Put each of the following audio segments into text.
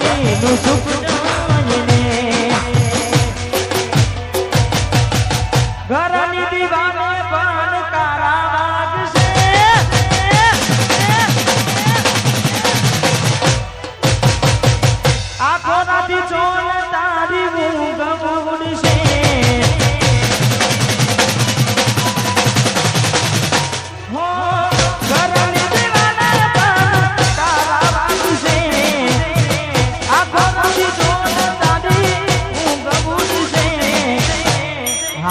ધણીનું સુખ જાયને ઘરની દીવાને પણ તારા વાગશે આખો રાતી ચોલ તારી ઊંઘ ઉડશે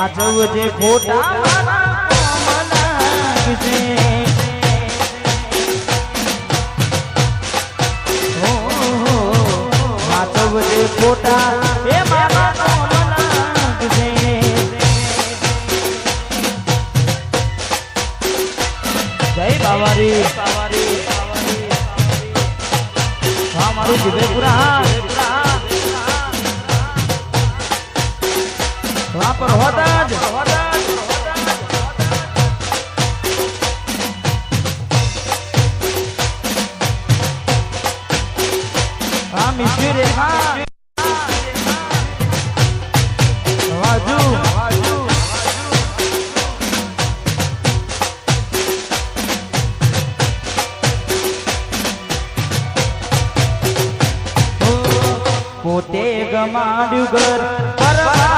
હાચવજે ખોટા લાગશે હાચવજે ખોટા એ મારા લાગશે જય બાવારી હા મારું જીવેપુરા પર હોતા જ આ મિસ્ત્રી રેખા વાજુ પોતે ગમાડ્યું ઘર પરવારું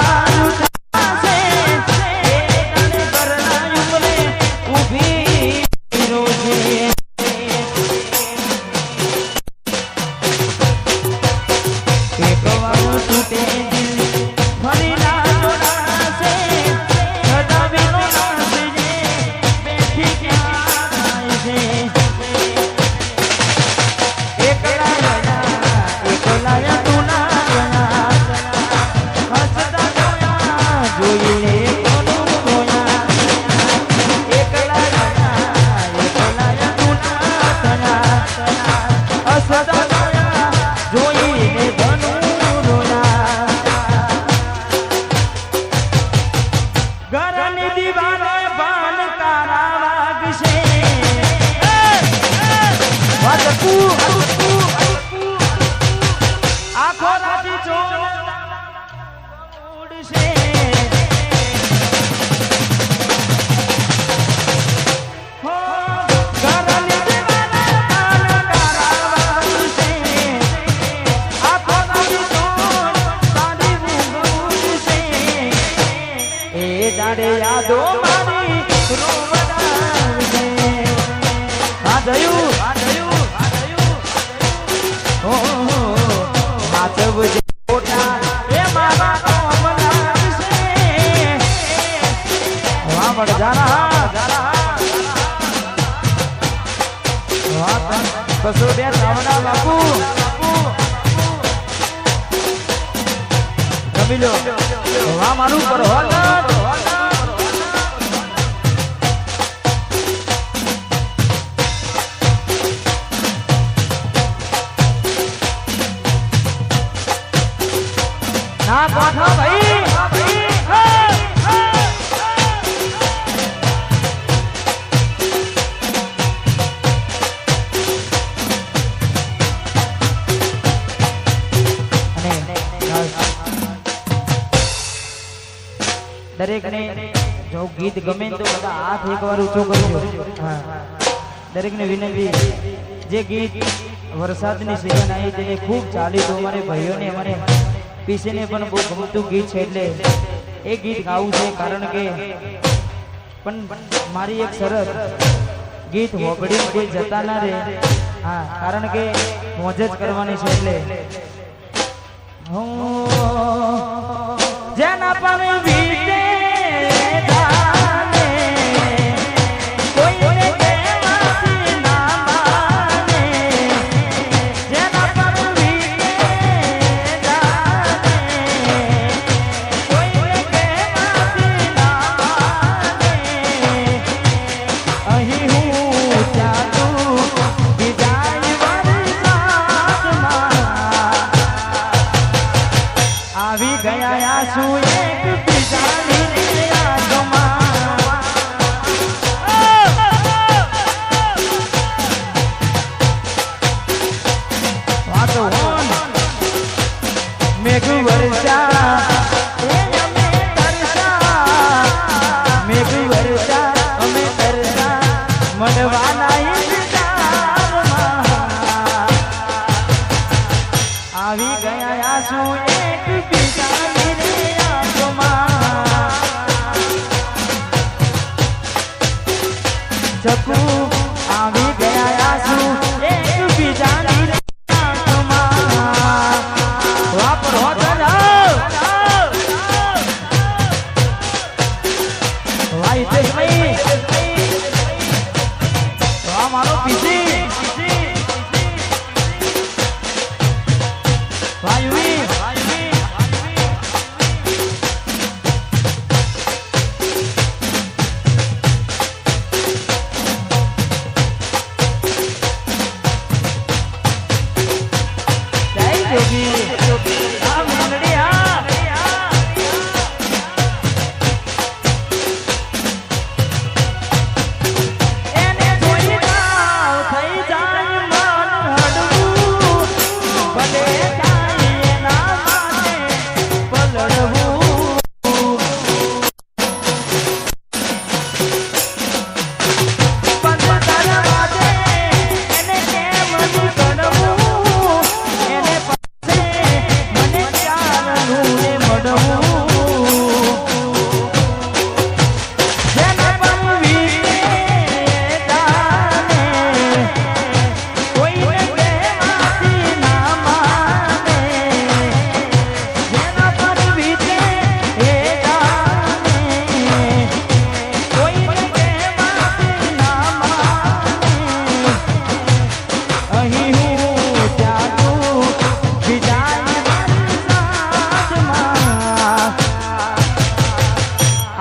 યાદો મારી રોવડાવશે આ જયું ઓ હાચવજે ખોટા એ મારા કોમ લાગશે વાહ બડ જારા વાહ બસો બે સાવડા બાપુ કબીલો વાહ મારું પર હોલ ના કોઠો ભાઈ દરેક ને જો ગીત ગમે તો બધા હાથ એકવાર ઊંચો કરજો દરેક ને વિનંતી જે ગીત વરસાદની સિઝન આવી તેને ખૂબ ચાલી તો અમારે ભાઈઓને અમારે પીસીને પણ બહુ ગમતું ગીત છે એટલે એ ગીત ગાવું છે કારણ કે પણ મારી એક શરત ગીત હોબડી કોઈ જતા ના રહે હા કારણ કે મોજ જ કરવાની છે એટલે જેના પર વીતે આવી ગયા આંસુ એક બીજાની યાદમાં વાતો હોન આવી ગયા આંસુ એક બીજાની રે આંખોમાં ચકુ આવી ગયા આંસુ એક બીજાની રે આંખોમાં વાપરો ભાઈ દેશભાઈ તો આ મારો પીસી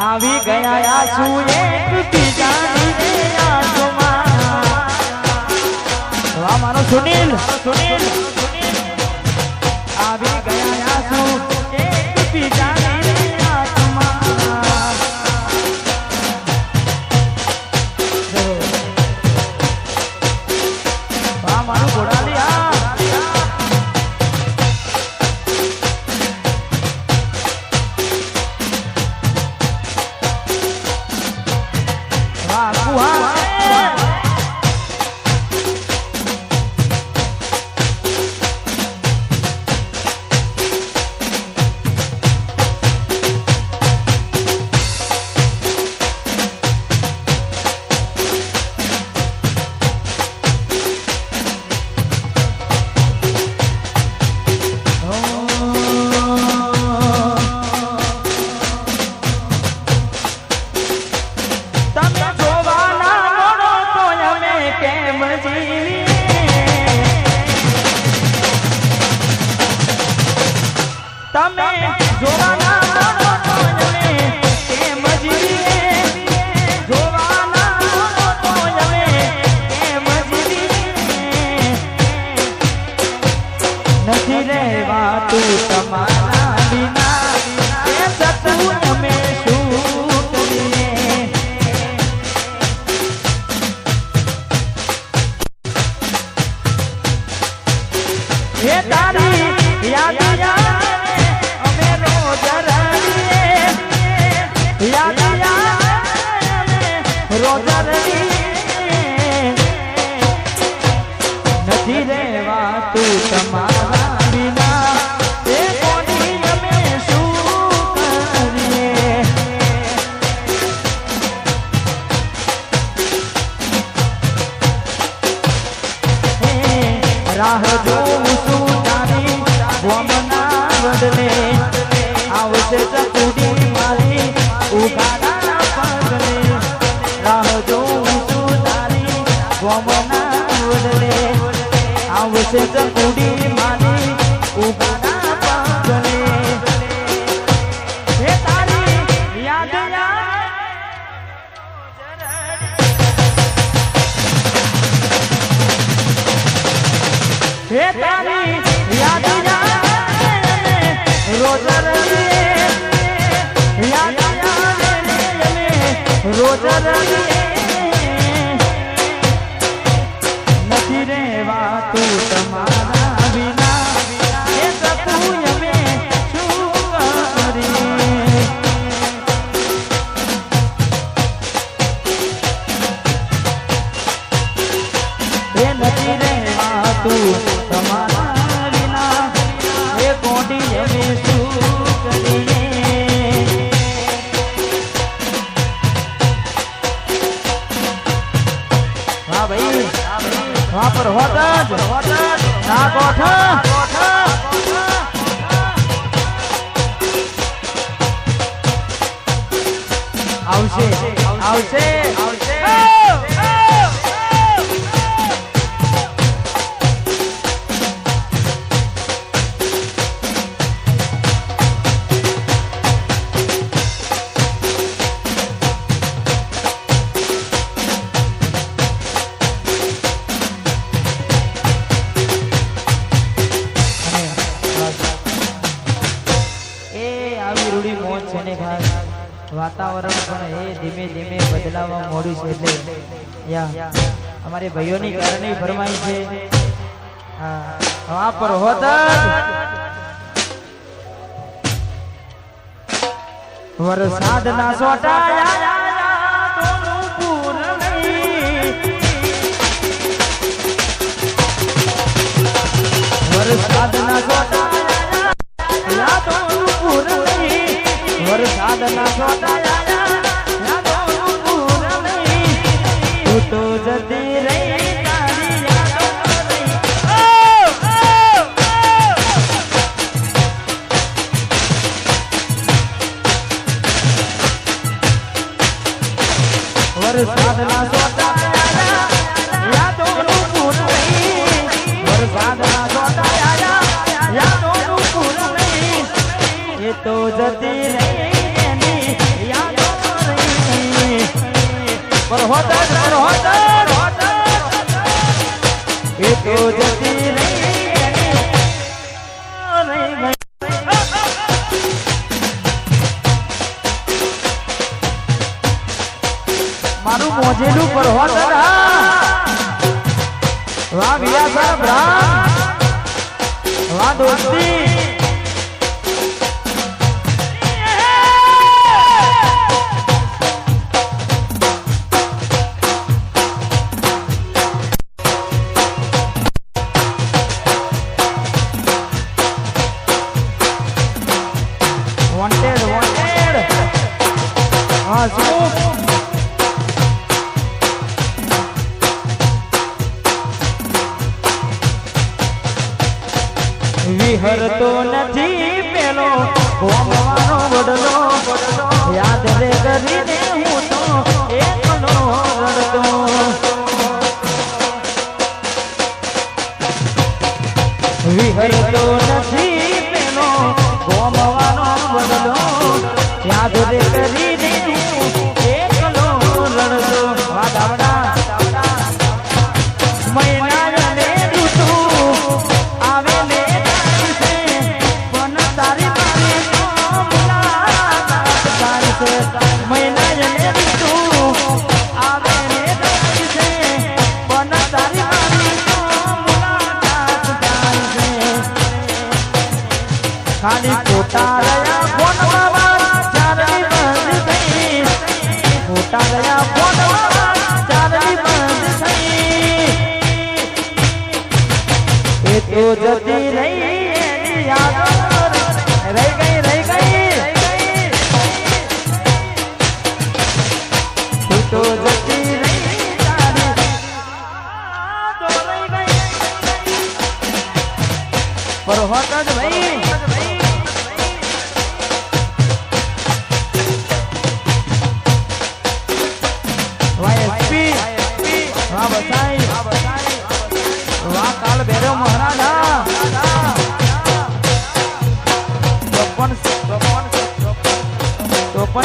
આવી ગયા આંસુ એક બીજાની રે આંખોમાં વાહ મારો સુનિલ આવી ગયા આંસુ એક બીજાની રે આંખોમાં વાહ મારું ઘોડાલી તમે જોવાના મોનો તો જમે કેમ જીવીએ જોવાના મોનો તો જમે કેમ જીવીએ નથી રહેવાતું તમારા વિના એ સતું અમે શું કરીએ હે તારી યાદ નથી રહેવાતું તમારા વિના એ કોની અમે શું કરીએ આવશે वातावरण पण हे धीमे धीमे बदलावा मोडू छे એટલે યા અમારે ભાઈઓની કારણે ફરમાઈ છે હા હા પર હોત વરસાદ ના સોટાયા તોનું પૂર નહીં વરસાદ ના સોટાયા તોનું પૂર નહીં वरसाद ना सोटाया पूर नहीं तू तो जती रही तारी यादों नहीं वरसाद ना सोटाया यादों पूर नहीं वरसाद ना सोटाया यादों पूर नहीं ये तो जती रही पर होता ये तो जती नहीं मारू मोजेलू पर होता वाह भैया साहब वाह दोस्ती विहर तो नहीं पेलो गोमवानो वडलो याद रे करीने हूँ तो एकलो रड़तो विहर तो नहीं पेलो गोमवानो वडलो याद रे करीने हूँ एकलो रड़तो वादावड़ा मैना ने ऋतु आवे ले खाली फोटा रया फोन बाबा चारनी बंद थई फोटा रया फोन बाबा चारनी बंद थई ये तो जती रही एनी याद रह गई तू तो जती रही तारी तो रह गई पर होता भाई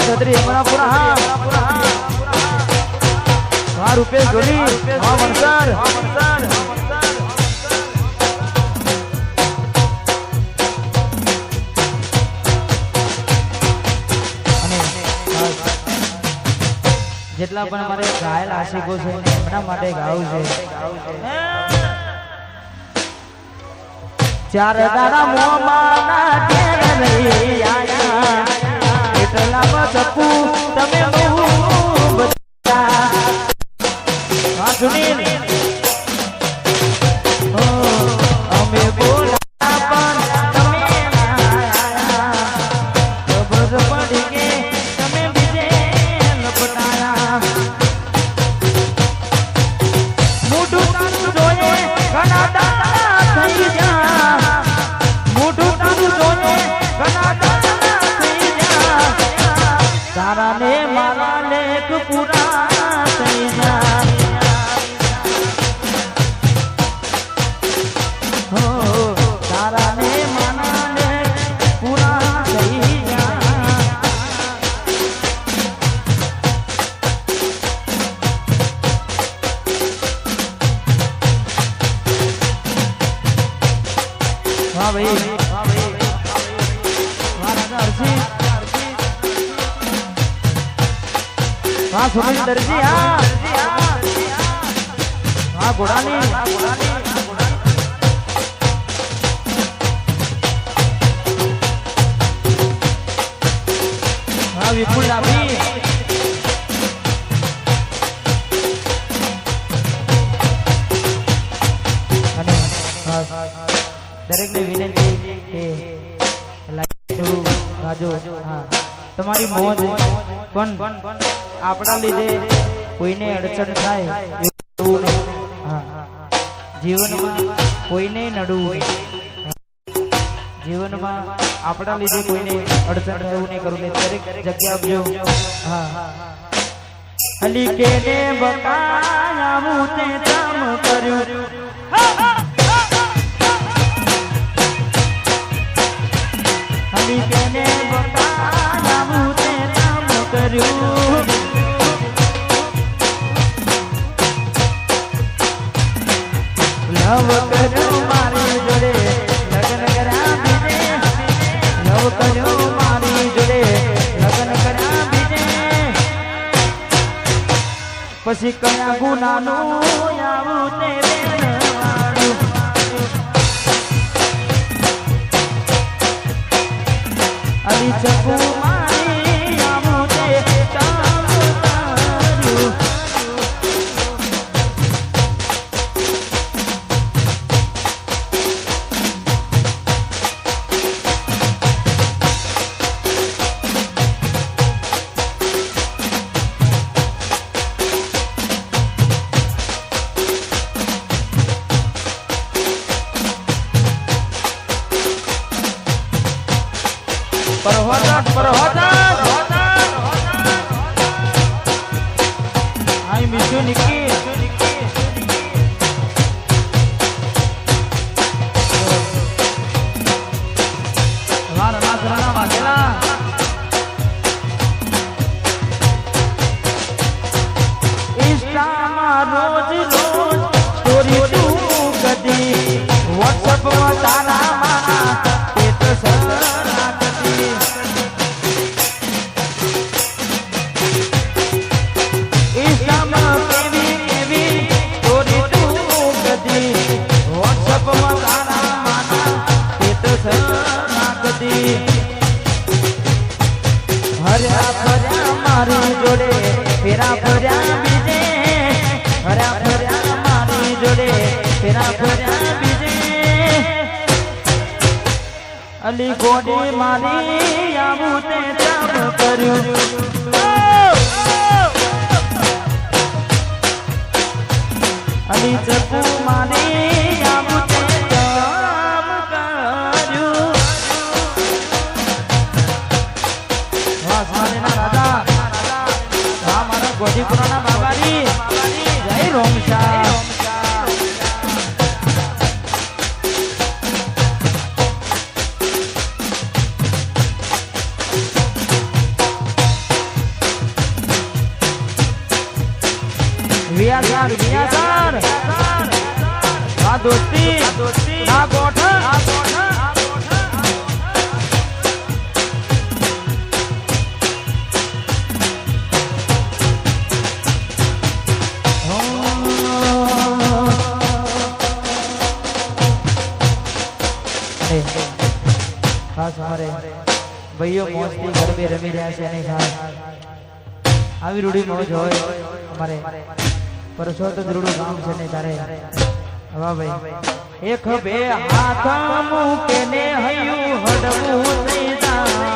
छतरी हमारा पूरा हाँ रुपेश गोली हाँ मनसर જેટલા પણ અમારે ઘાયલ આશિકો છે એમના માટે ગાવું છે ચાર દાડા મોમાના ટેર રહી આયા એટલા બચપુ તમે બહુ બધા હા સુનીલ અમે બોલા પણ તમે આયા ખબર પડી કે તમે બીજે લપટાયા મોઢું તારું જોયે ઘણા દાડા થઈ જા મોઢું તારું જોયે ઘણા દાડા થઈ જા તારા ને મારા વાહ ભાઈ વાહ રાજા હરસી વાહ સુનિલ દરજી હા ઘોડાની હા વિપુલ ડાભી અને દરેકને વિનંતી કે રાજો હા તમારી મોજ પણ આપણા લીધે કોઈને અડચણ થાય એવું નહીં હા જીવનમાં કોઈને નડવું જીવનમાં આપણા લીધે કોઈને અડચણ થાય એવું નહીં કરવું દરેક જગ્યા આપજો હા અલી કેને બતાવું તે કામ કર્યું અલી કેને બતાવું તે કામ કર્યું લવ કર્યો મારી જોડે લગ્ન કર્યા બીજે લવ કર્યો મારી જોડે લગ્ન કર્યા બીજે પછી કયા ગુનાનું આવું તે વેણવાડું અલી ચકુ મારી આવું તે કામ કર્યું I miss you, Nikki. WhatsApp માં તારા મારા સ્ટેટસ રાખતી ઇન્સ્ટામાં કેવી સ્ટોરી તું કરતી WhatsApp માં તારા મારા સ્ટેટસ રાખતી હર્યા ફર્યા મારી જોડે ફેરા ફર્યા બીજે હર્યા ફર્યા મારી જોડે ફેરા ફર્યા અલી ગોડી મારી આવું તે કામ કર્યું અલી ચકુ મારી આવું તે કામ કર્યું વાહ મારેના રાજા વાહ મારા ગોડીપુરાના બાબારી જય રોમશા વિયાસર આ દોસ્તી ના ગોઠ ખાસ અમારે ભાઈઓ મોજથી ગરબે રમી રહ્યા છે અને ખાસ આવી રૂડી મોજ હોય અમારે પરસોત્તમ રૂડું ગામ છે ને તારે વાહ ભાઈ એક બે હાથ મૂકે ને હૈયું હડવું થઈ જાય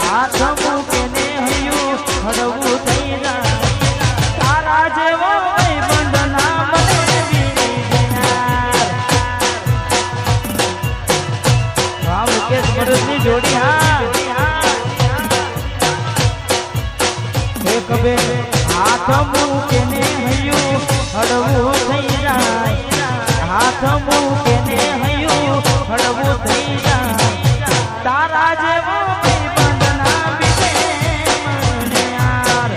હાથ મૂકે ને હૈયું હડવું થઈ જાય તારા જેવો બંધના મને વાહ મુકેશ મરદની જોડી હા એક બે હાથ મૂકે ને હૈયું હડવું થઈ જાય હાથ મૂકે ને હૈયું હડવું થઈ જાય તારા જેવો બંધના બીજે મને યાર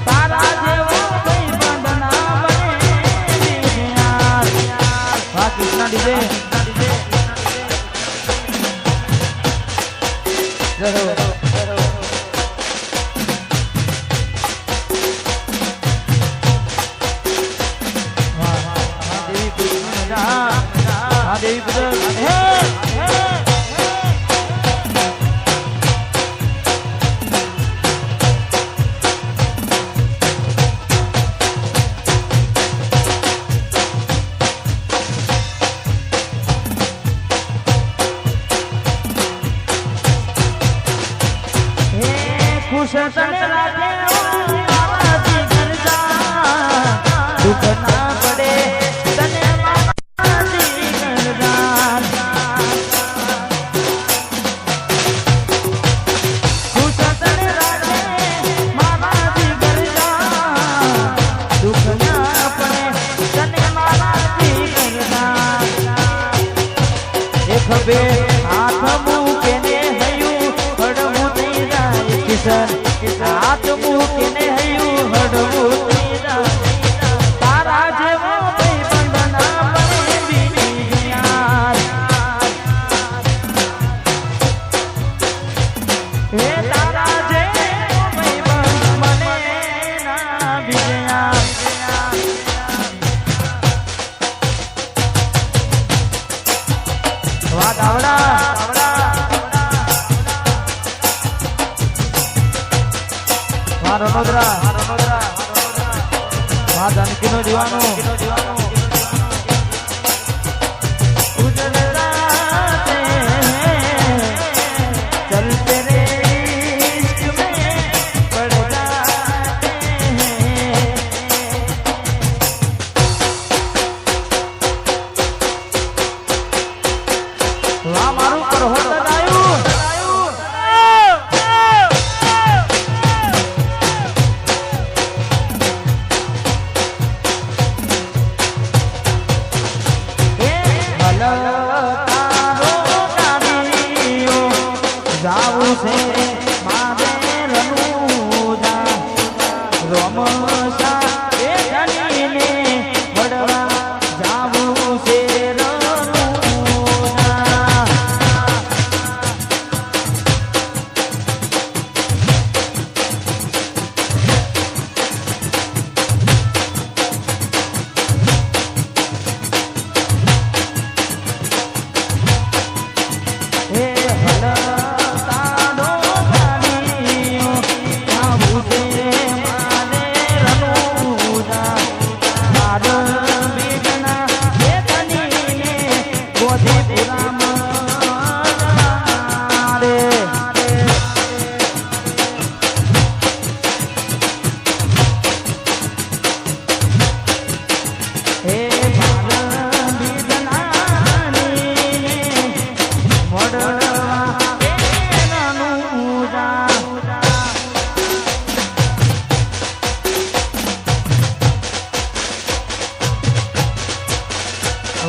તારા જેવો બંધના બને બીજે ડીજે દેવી પુત્ર ખુશ તને રાખે મારાથી કરજા દુઃખ ના પડે તને મારાથી કરજા ખુશ તને રાખે મારાથી કરજા દુઃખ ના પડે તને મારાથી કરજા એ ખબે હાથ મૂકે ને હયું હડવું થઈ જાય કિશન હાથ મૂકીને હયું હડવું થઈ જાય તારા જેવો ભાઈબંધ ના મળે બીજી યાર હે તારા જેવો ભાઈબંધ મને ના બીજી યાર વાહ ગાવડા રણોદરા जानकी नो दीवानो गुजराते चलते रे इश्क में पड़ जाते हैं वाह मारू पर होता जाऊ से मारे रनुजा रोमसा ए धनी ने बड़वा जाऊ से रनुजा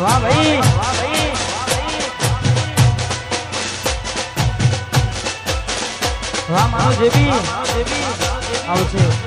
वाह भाई वाह मानो जेबी आवશે